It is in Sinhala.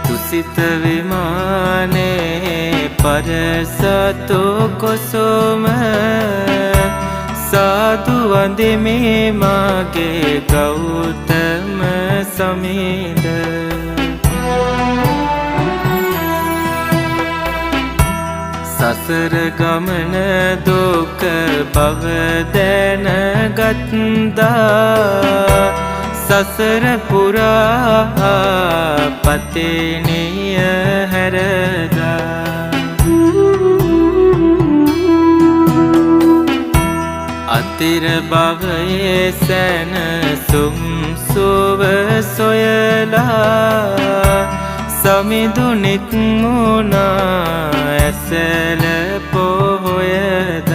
තුසිත විමානේ පරසතු කොසොම සාදු වඳිමේ මාගේ ගෞතම සමිඳ සසර ගමන දුක බව දැනගත්දා සසර පුරා පතිනිය හැරදා අතිර භවයේ සැනසුම් සුව සොයලා සමිඳු නික්මුණා ඇසල පොහොයද